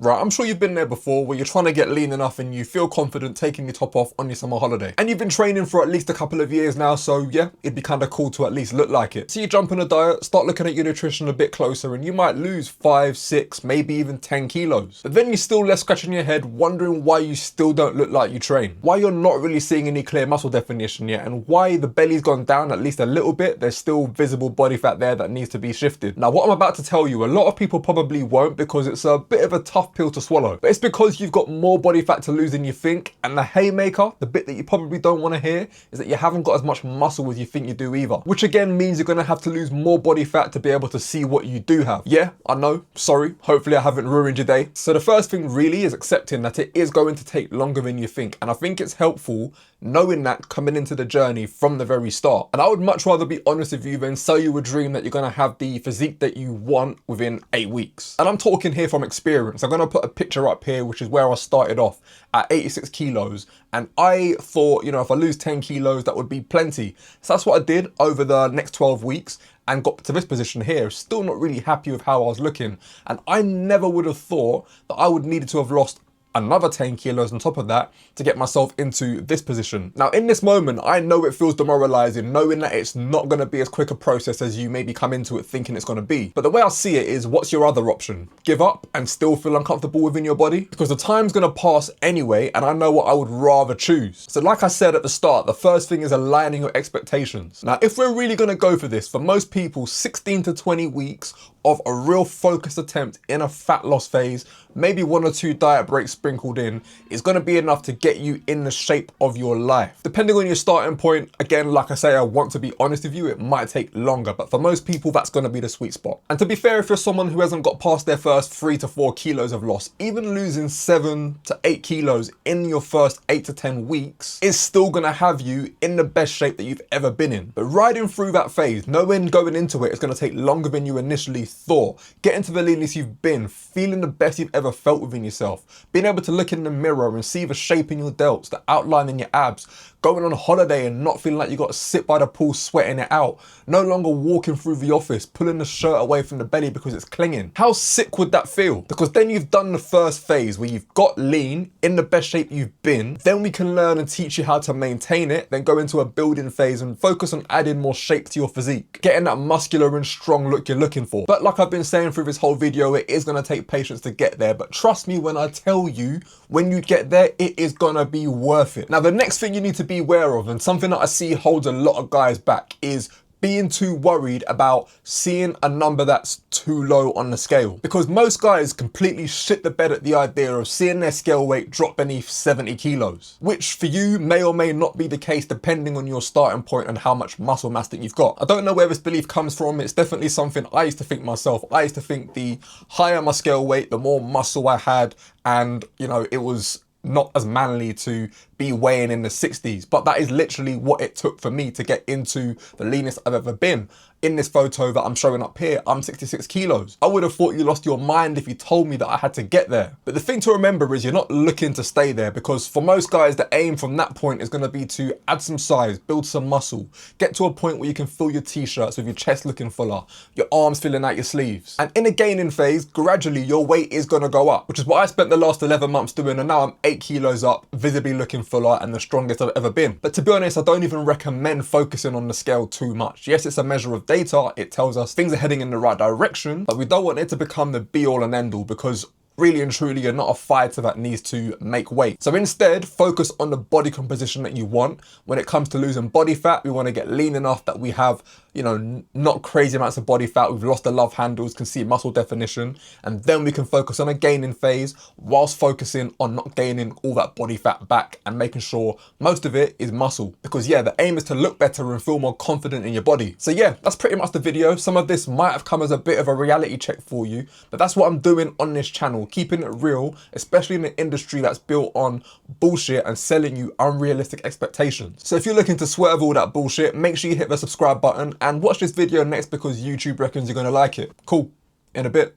Right, I'm sure you've been there before where you're trying to get lean enough and you feel confident taking your top off on your summer holiday. And you've been training for at least a couple of years now, so yeah, it'd be kind of cool to at least look like it. So you jump on a diet, start looking at your nutrition a bit closer, and you might lose 5, 6, maybe even 10 kilos. But then you're still left scratching your head, wondering why you still don't look like you train. Why you're not really seeing any clear muscle definition yet, and why the belly's gone down at least a little bit. There's still visible body fat there that needs to be shifted. Now, what I'm about to tell you, a lot of people probably won't because it's a bit of a tough pill to swallow. But it's because you've got more body fat to lose than you think, and the haymaker, the bit that you probably don't want to hear, is that you haven't got as much muscle as you think you do either. Which again means you're going to have to lose more body fat to be able to see what you do have. Yeah, I know, sorry, hopefully I haven't ruined your day. So the first thing really is accepting that it is going to take longer than you think, and I think it's helpful knowing that coming into the journey from the very start. And I would much rather be honest with you than sell you a dream that you're going to have the physique that you want within 8 weeks. And I'm talking here from experience. I'm going to put a picture up here, which is where I started off at 86 kilos. And I thought, you know, if I lose 10 kilos, that would be plenty. So that's what I did over the next 12 weeks and got to this position here. Still not really happy with how I was looking. And I never would have thought that I would need to have lost another 10 kilos on top of that to get myself into this position. Now, in this moment, I know it feels demoralizing knowing that it's not going to be as quick a process as you maybe come into it thinking it's going to be. But the way I see it is, what's your other option? Give up and still feel uncomfortable within your body? Because the time's going to pass anyway, and I know what I would rather choose. So like I said at the start, the first thing is aligning your expectations. Now, if we're really going to go for this, for most people, 16 to 20 weeks of a real focused attempt in a fat loss phase, maybe 1 or 2 diet breaks sprinkled in, is going to be enough to get you in the shape of your life. Depending on your starting point, again, like I say, I want to be honest with you, it might take longer, but for most people, that's going to be the sweet spot. And to be fair, if you're someone who hasn't got past their first 3 to 4 kilos of loss, even losing 7 to 8 kilos in your first 8 to 10 weeks is still going to have you in the best shape that you've ever been in. But riding through that phase, knowing going into it, it's going to take longer than you initially thought. Getting to the leanest you've been, feeling the best you've ever felt within yourself, being able to look in the mirror and see the shape in your delts, the outline in your abs, going on a holiday and not feeling like you got to sit by the pool sweating it out, no longer walking through the office, pulling the shirt away from the belly because it's clinging. How sick would that feel? Because then you've done the first phase where you've got lean in the best shape you've been. Then we can learn and teach you how to maintain it, then go into a building phase and focus on adding more shape to your physique, getting that muscular and strong look you're looking for. But like I've been saying through this whole video, it is going to take patience to get there, but trust me when I tell you, when you get there, it is going to be worth it. Now, the next thing you need to be aware of, and something that I see holds a lot of guys back, is being too worried about seeing a number that's too low on the scale. Because most guys completely shit the bed at the idea of seeing their scale weight drop beneath 70 kilos, which for you may or may not be the case depending on your starting point and how much muscle mass that you've got. I don't know where this belief comes from. It's definitely something I used to think myself. I used to think the higher my scale weight, the more muscle I had, and you know, it was not as manly to be weighing in the 60s, but that is literally what it took for me to get into the leanest I've ever been. In this photo that I'm showing up here, I'm 66 kilos. I would have thought you lost your mind if you told me that I had to get there. But the thing to remember is you're not looking to stay there, because for most guys, the aim from that point is going to be to add some size, build some muscle, get to a point where you can fill your t-shirts with your chest looking fuller, your arms filling out your sleeves. And in a gaining phase, gradually your weight is going to go up, which is what I spent the last 11 months doing, and now I'm 8 kilos up, visibly looking fuller and the strongest I've ever been. But to be honest, I don't even recommend focusing on the scale too much. Yes, it's a measure of data, it tells us things are heading in the right direction, but we don't want it to become the be all and end all, because really and truly, you're not a fighter that needs to make weight. So instead, focus on the body composition that you want. When it comes to losing body fat, we want to get lean enough that we have, you know, not crazy amounts of body fat. We've lost the love handles, can see muscle definition, and then we can focus on a gaining phase whilst focusing on not gaining all that body fat back and making sure most of it is muscle. Because yeah, the aim is to look better and feel more confident in your body. So yeah, that's pretty much the video. Some of this might have come as a bit of a reality check for you, but that's what I'm doing on this channel, keeping it real, especially in an industry that's built on bullshit and selling you unrealistic expectations. So if you're looking to swerve all that bullshit, make sure you hit the subscribe button and watch this video next, because YouTube reckons you're going to like it. Cool. In a bit.